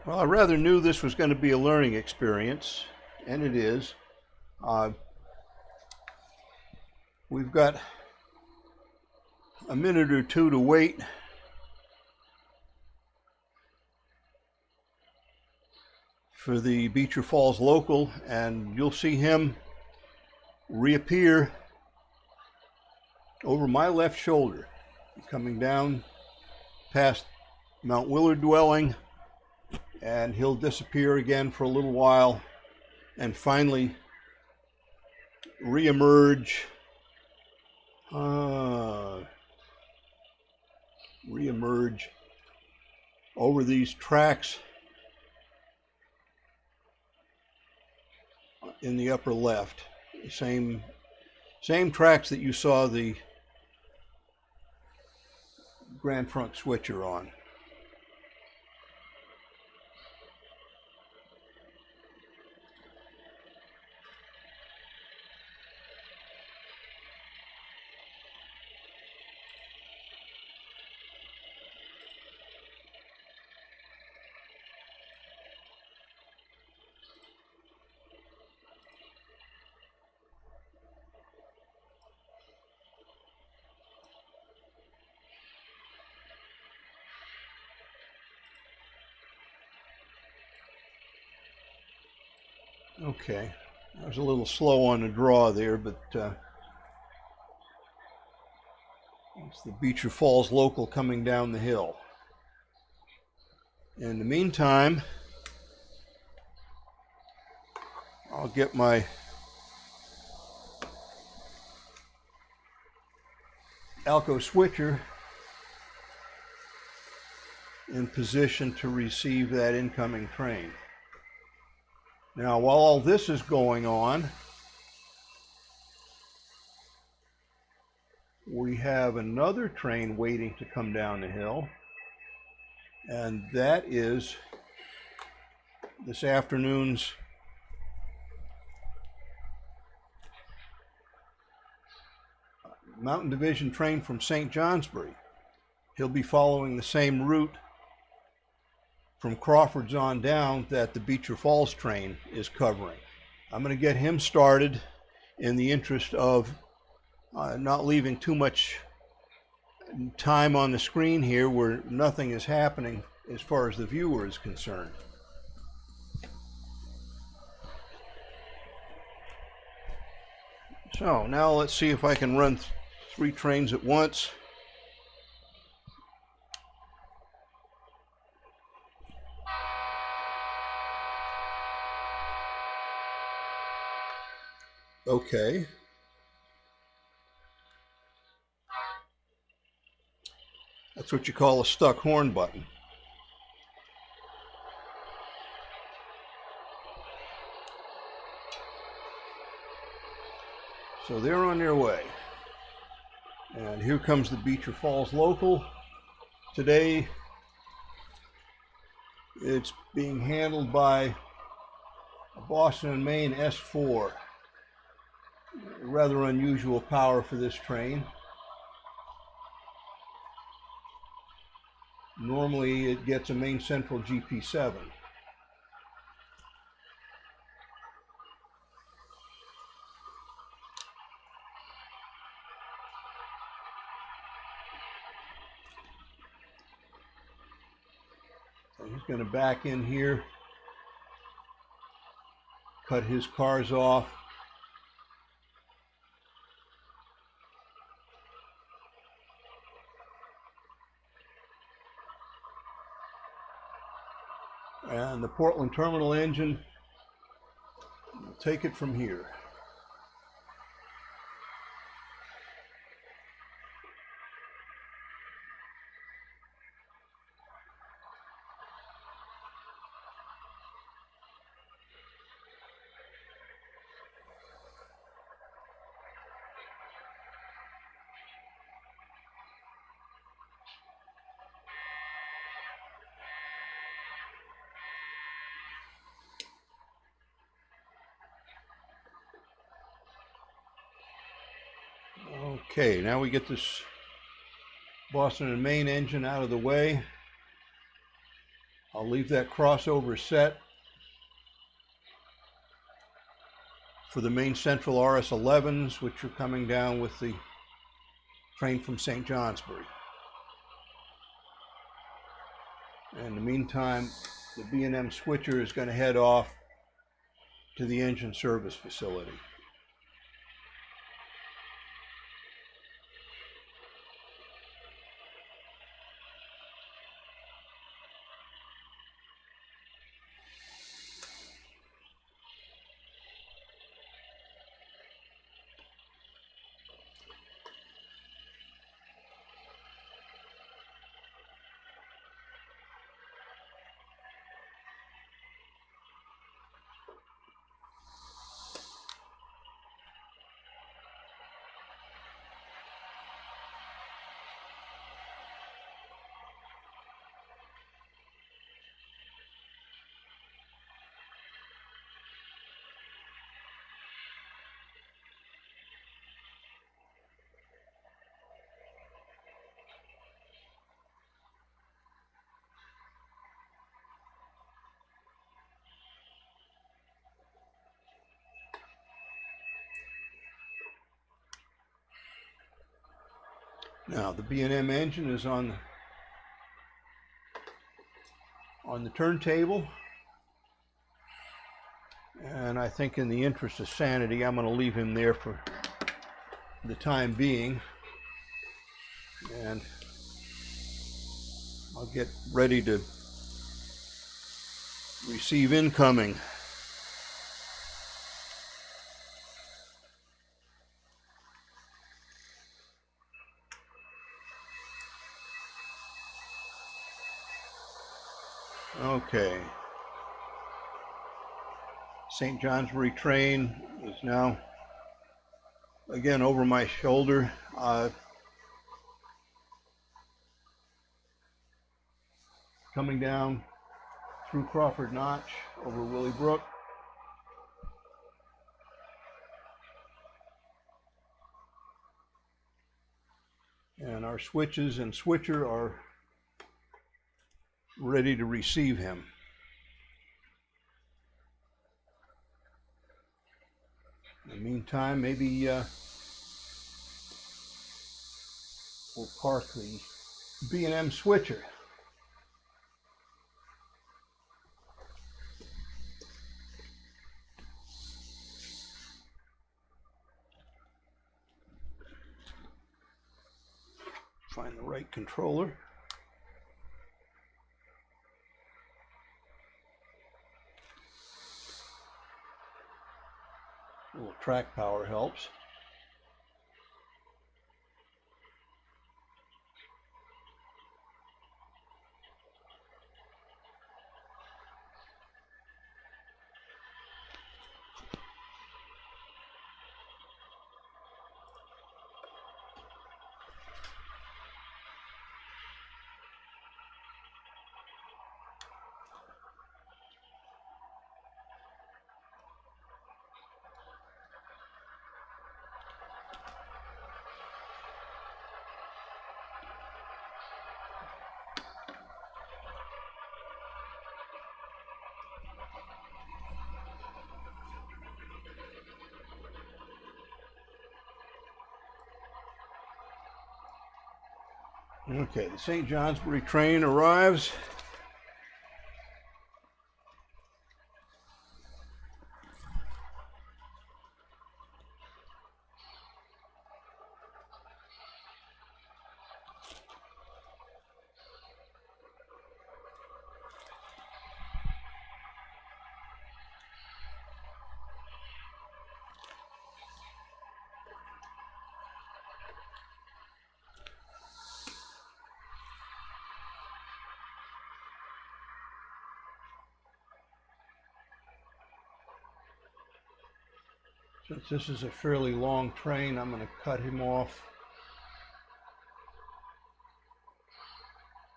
Well, I rather knew this was going to be a learning experience, and it is. We've got a minute or two to wait for the Beecher Falls local, and you'll see him reappear over my left shoulder, coming down past Mount Willard dwelling, and he'll disappear again for a little while and finally reemerge over these tracks in the upper left. Same tracks that you saw the Grand Trunk switcher on. Okay, I was a little slow on the draw there, but it's the Beecher Falls local coming down the hill. In the meantime, I'll get my Alco switcher in position to receive that incoming train. Now, while all this is going on, we have another train waiting to come down the hill, and that is this afternoon's Mountain Division train from St. Johnsbury. He'll be following the same route from Crawford's on down that the Beecher Falls train is covering. I'm going to get him started in the interest of not leaving too much time on the screen here where nothing is happening as far as the viewer is concerned. So now let's see if I can run three trains at once. Okay. That's what you call a stuck horn button. So they're on their way. And here comes the Beecher Falls local. Today, it's being handled by a Boston and Maine S4. Rather unusual power for this train. Normally it gets a Maine Central GP7. So he's going to back in here, cut his cars off. And the Portland terminal engine will take it from here. Okay, now we get this Boston and Maine engine out of the way. I'll leave that crossover set for the main central RS11s, which are coming down with the train from St. Johnsbury. In the meantime, the B&M switcher is going to head off to the engine service facility. Now the B&M engine is on the turntable, and I think in the interest of sanity I'm going to leave him there for the time being, and I'll get ready to receive incoming. Okay. St. Johnsbury train is now again over my shoulder. Coming down through Crawford Notch over Willie Brook. And our switches and switcher are ready to receive him. In the meantime, maybe we'll park the B&M switcher. Find the right controller. A little track power helps. Okay, the St. Johnsbury train arrives. Since this is a fairly long train, I'm going to cut him off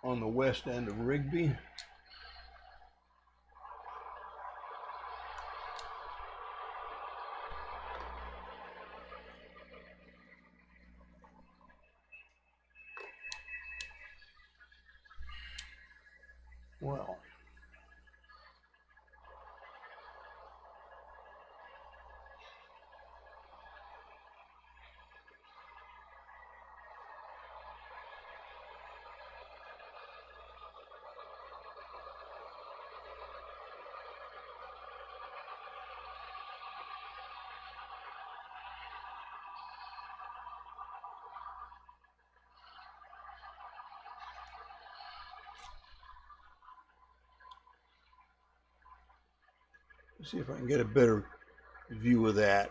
on the west end of Rigby. Well, Let's see if I can get a better view of that.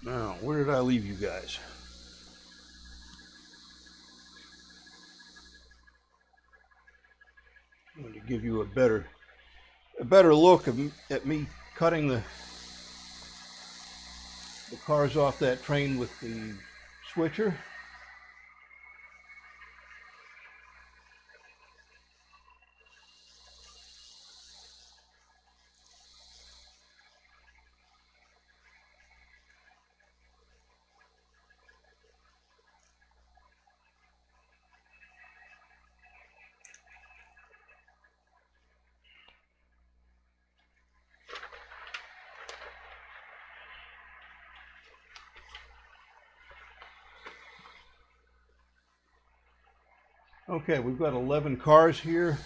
Now, where did I leave you guys? I'm going to give you a better look at me cutting the cars off that train with the switcher. Okay, we've got 11 cars here.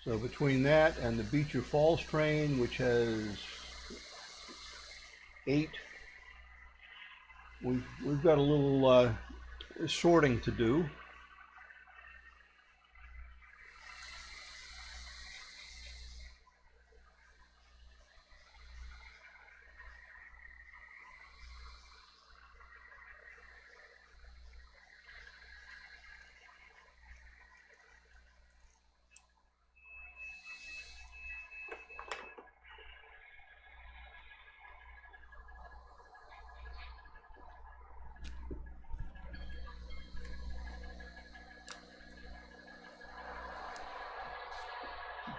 So between that and the Beecher Falls train, which has 8, we've got a little sorting to do.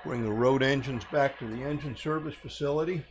Bring the road engines back to the engine service facility.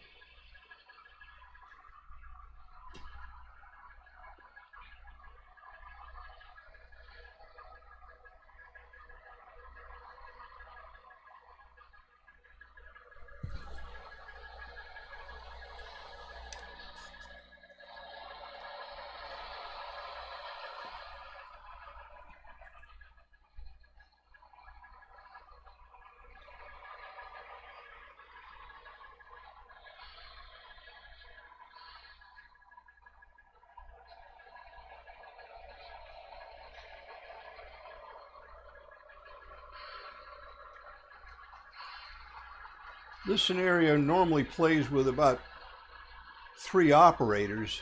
This scenario normally plays with about 3 operators.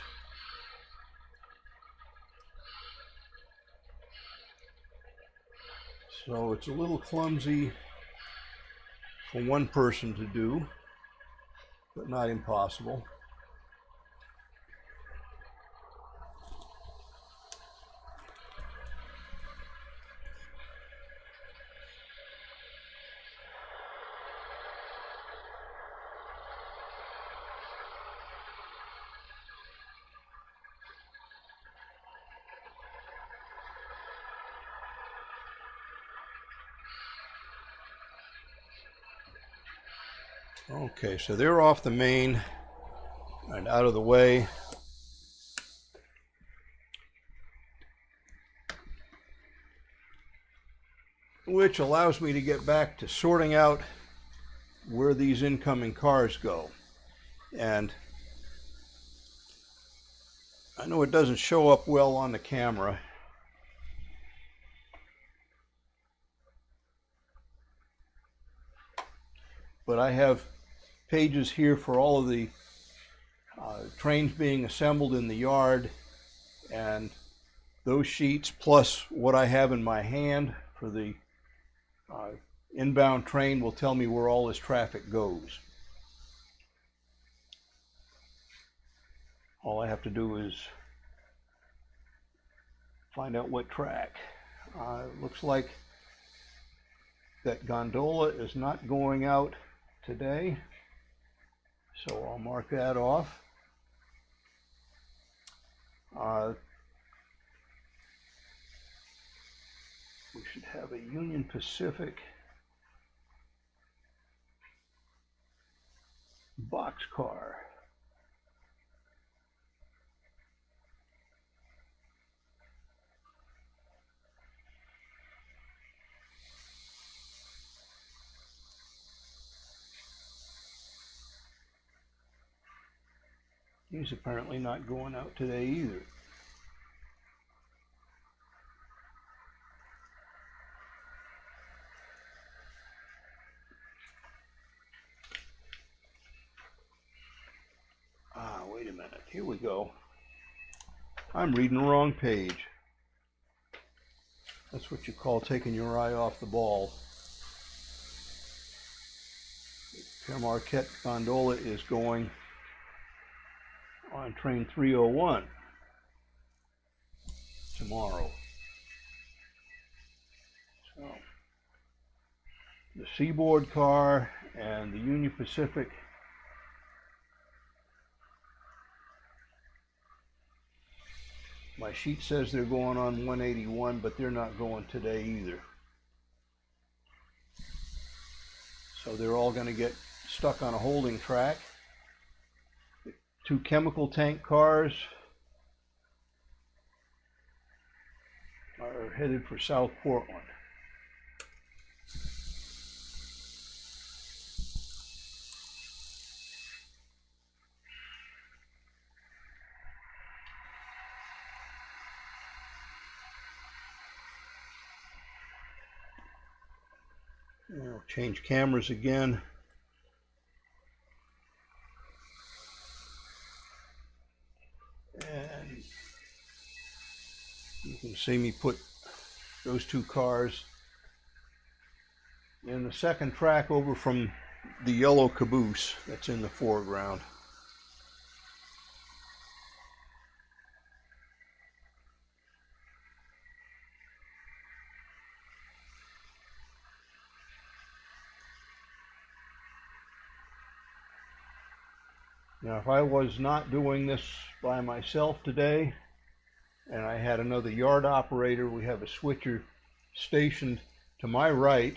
So it's a little clumsy for one person to do, but not impossible. Okay, so they're off the main and out of the way. Which allows me to get back to sorting out where these incoming cars go. And I know it doesn't show up well on the camera. But I have pages here for all of the trains being assembled in the yard, and those sheets plus what I have in my hand for the inbound train will tell me where all this traffic goes. All I have to do is find out what track. Looks like that gondola is not going out today, so I'll mark that off. We should have a Union Pacific boxcar. He's apparently not going out today either. Wait a minute. Here we go. I'm reading the wrong page. That's what you call taking your eye off the ball. Pere Marquette gondola is going on train 301 tomorrow. So the Seaboard car and the Union Pacific my sheet says they're going on 181, but they're not going today either. So they're all going to get stuck on a holding track. The 2 chemical tank cars are headed for South Portland. I'll change cameras again. And you can see me put those 2 cars in the second track over from the yellow caboose that's in the foreground. Now, if I was not doing this by myself today, and I had another yard operator, we have a switcher stationed to my right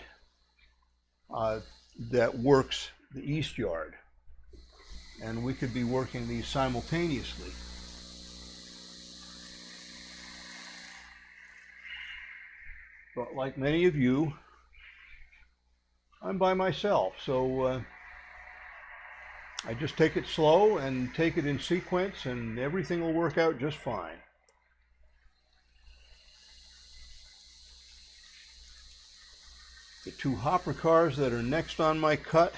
that works the east yard, and we could be working these simultaneously. But like many of you, I'm by myself, so I just take it slow and take it in sequence, and everything will work out just fine. The 2 hopper cars that are next on my cut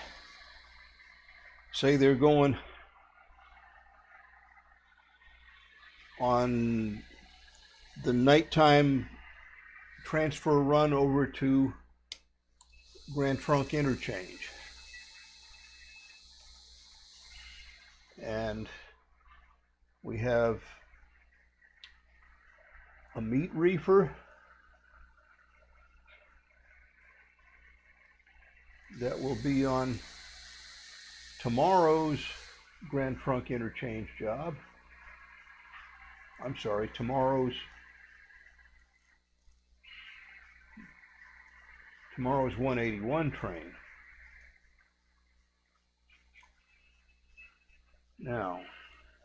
say they're going on the nighttime transfer run over to Grand Trunk Interchange. And we have a meat reefer that will be on tomorrow's Grand Trunk Interchange job. I'm sorry, tomorrow's 181 train. Now,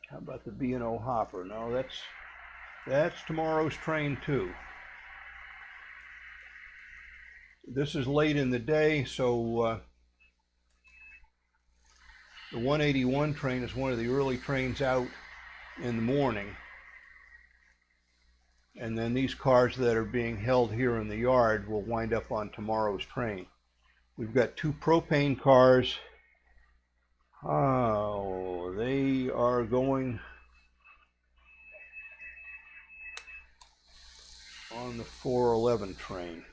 how about the B&O hopper? No, that's tomorrow's train too. This is late in the day, so the 181 train is one of the early trains out in the morning. And then these cars that are being held here in the yard will wind up on tomorrow's train. We've got 2 propane cars. Oh, they are going on the 411 train.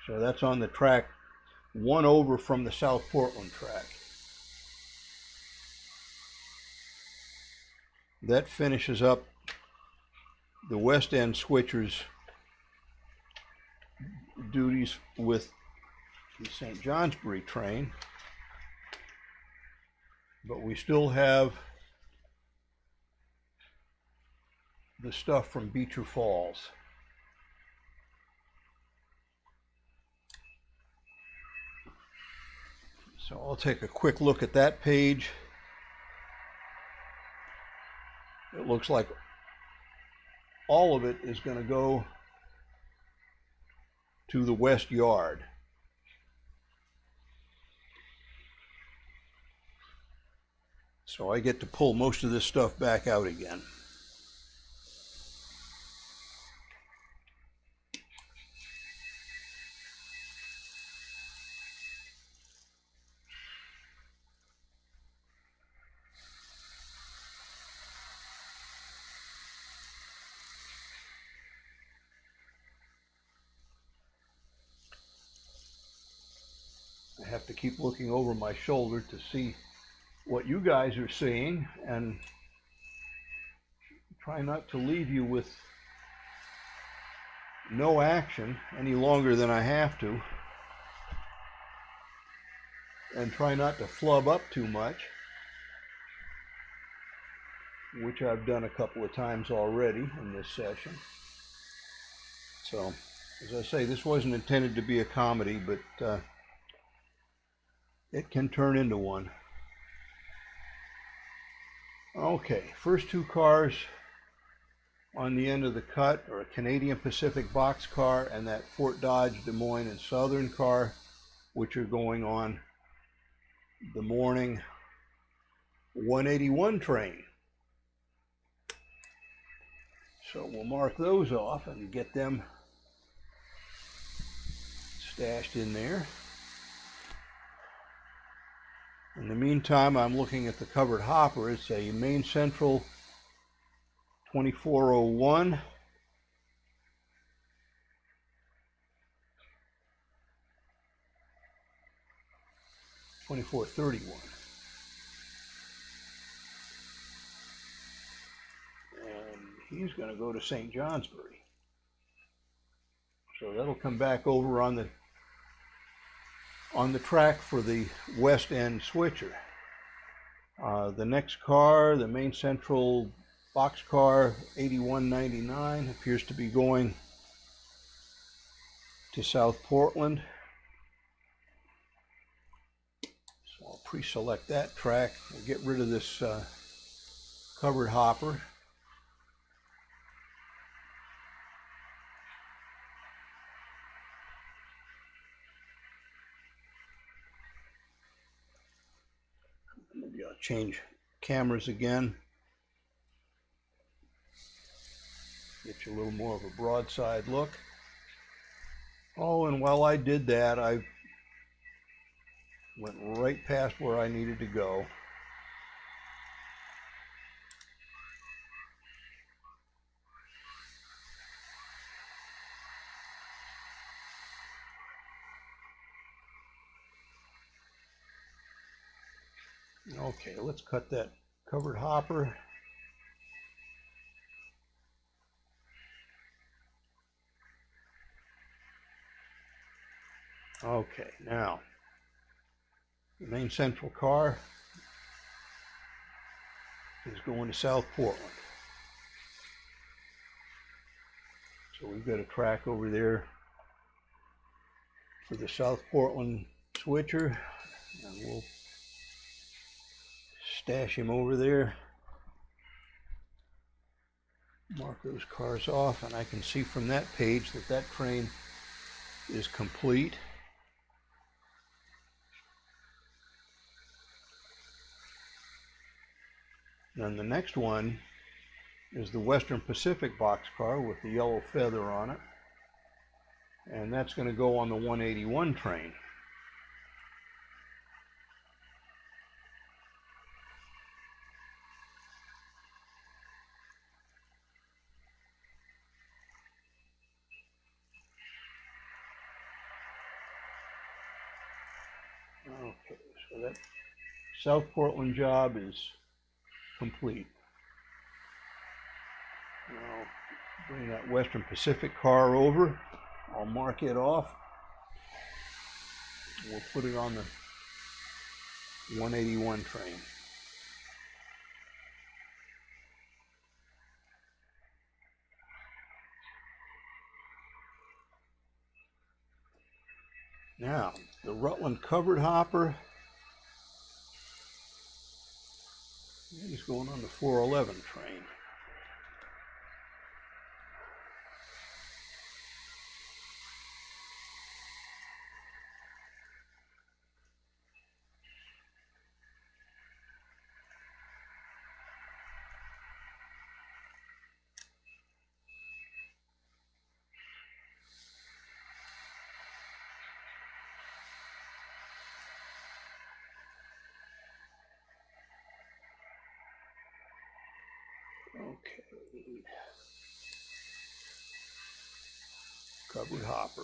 So that's on the track one over from the South Portland track. That finishes up the West End switcher's duties with the St. Johnsbury train, but we still have the stuff from Beecher Falls. So I'll take a quick look at that page. It looks like all of it is going to go to the West Yard. So I get to pull most of this stuff back out again. I have to keep looking over my shoulder to see what you guys are seeing and try not to leave you with no action any longer than I have to, and try not to flub up too much, which I've done a couple of times already in this session. So, as I say, this wasn't intended to be a comedy, but it can turn into one. Okay, first two cars on the end of the cut are a Canadian Pacific boxcar and that Fort Dodge, Des Moines and Southern car, which are going on the morning 181 train. So we'll mark those off and get them stashed in there. In the meantime, I'm looking at the covered hopper. It's a Main Central 2401. And he's going to go to St. Johnsbury. So that'll come back over on the track for the West End switcher. The next car, the Main Central boxcar 8199, appears to be going to South Portland. So I'll pre-select that track. We'll get rid of this covered hopper. Maybe I'll change cameras again. Get you a little more of a broadside look. Oh, and while I did that, I went right past where I needed to go. Okay, let's cut that covered hopper. Okay, now the Main Central car is going to South Portland. So we've got a track over there for the South Portland switcher, and we'll stash him over there. Mark those cars off, and I can see from that page that that train is complete. Then the next one is the Western Pacific boxcar with the yellow feather on it, and that's going to go on the 181 train. Okay, so that South Portland job is complete. Now bring that Western Pacific car over. I'll mark it off. We'll put it on the 181 train. Now, the Rutland covered hopper is going on the 411 train. Okay. Covered hopper.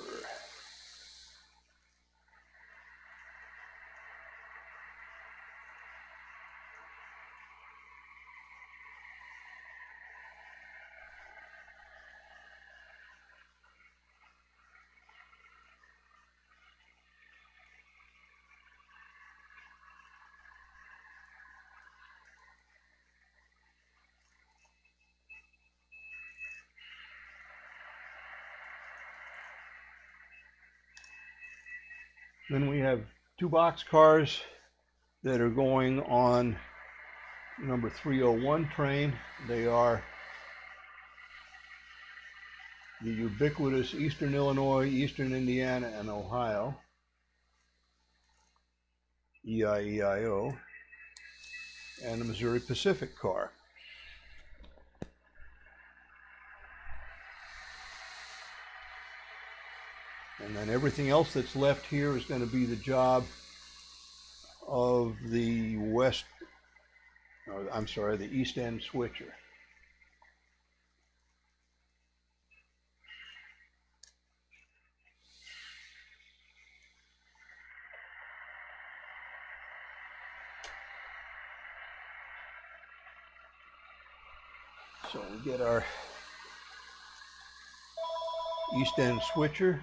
Then we have two box cars that are going on number 301 train. They are the ubiquitous Eastern Illinois, Eastern Indiana, and Ohio, EIEIO, and the Missouri Pacific car. And then everything else that's left here is going to be the job of the the East End switcher. So we get our East End switcher.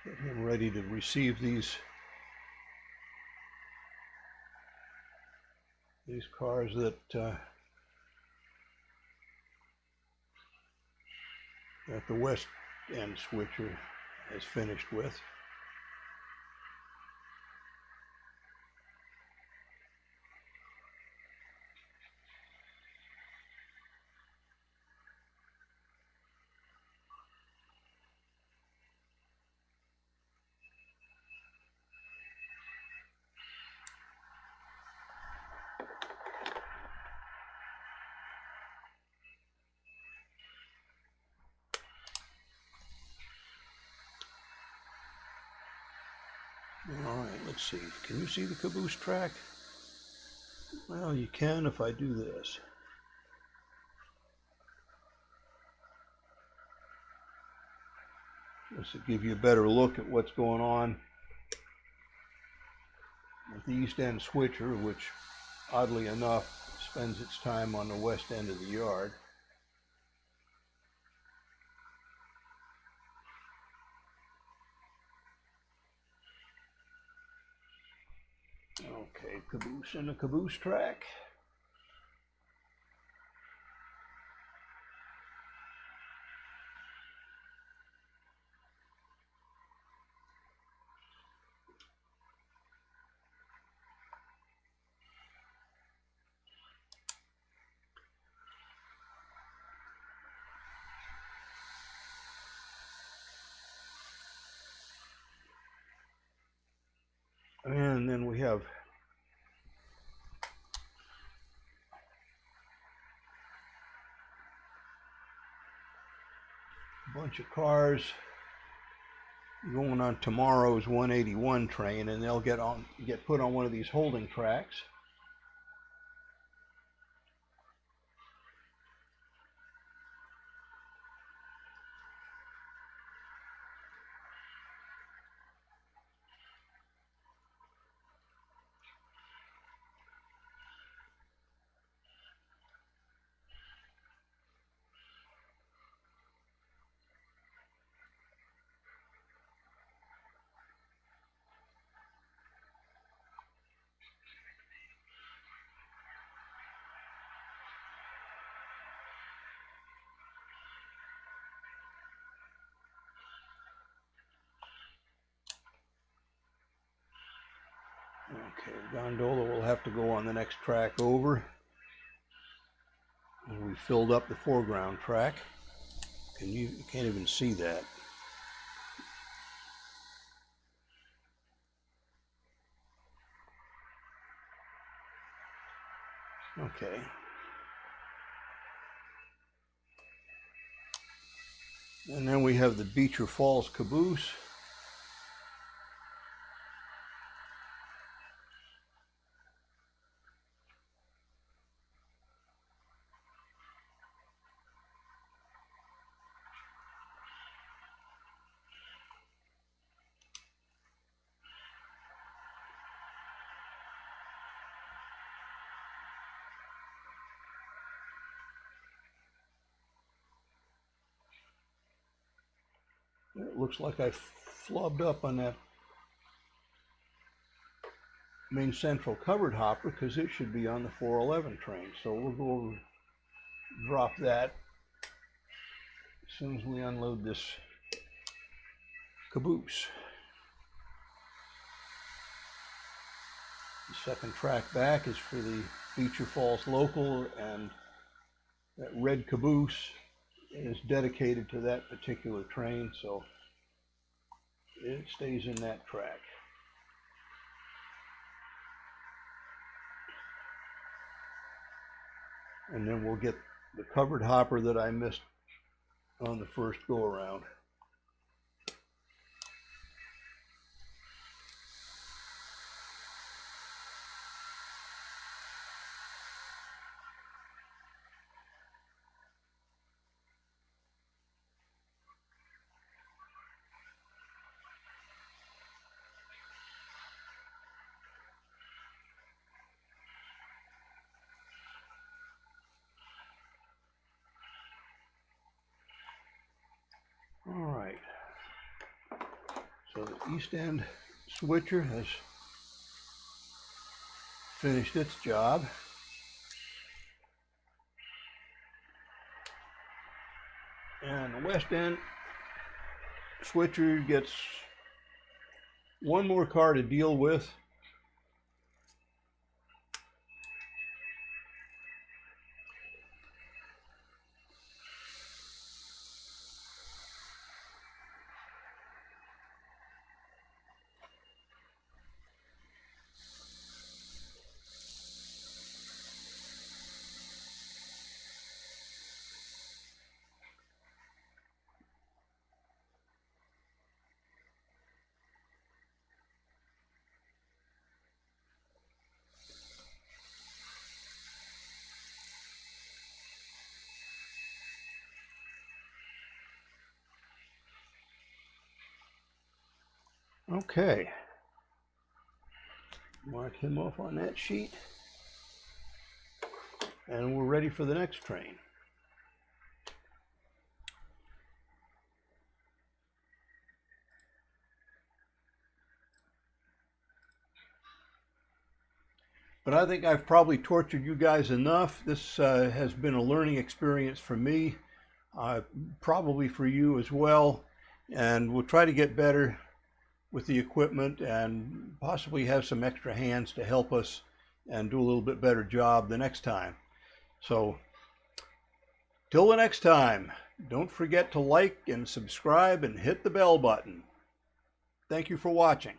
Get him ready to receive these cars that the West End switcher has finished with. All right, let's see. Can you see the caboose track? Well, you can if I do this. Just to give you a better look at what's going on with the East End switcher, which oddly enough spends its time on the west end of the yard. Okay, caboose in the caboose track. And then we have a bunch of cars going on tomorrow's 181 train, and they'll get put on one of these holding tracks. Okay, the gondola will have to go on the next track over. And we filled up the foreground track. You can't even see that. Okay. And then we have the Beecher Falls caboose. It looks like I flubbed up on that main central covered hopper because it should be on the 411 train. So we'll go over, drop that as soon as we unload this caboose. The second track back is for the Beecher Falls local, and that red caboose is dedicated to that particular train, so it stays in that track. And then we'll get the covered hopper that I missed on the first go around. All right, so the east end switcher has finished its job. And the west end switcher gets one more car to deal with. Okay, mark him off on that sheet, and we're ready for the next train. But I think I've probably tortured you guys enough. This has been a learning experience for me, probably for you as well, and we'll try to get better with the equipment and possibly have some extra hands to help us and do a little bit better job the next time. So till the next time, don't forget to like and subscribe and hit the bell button. Thank you for watching.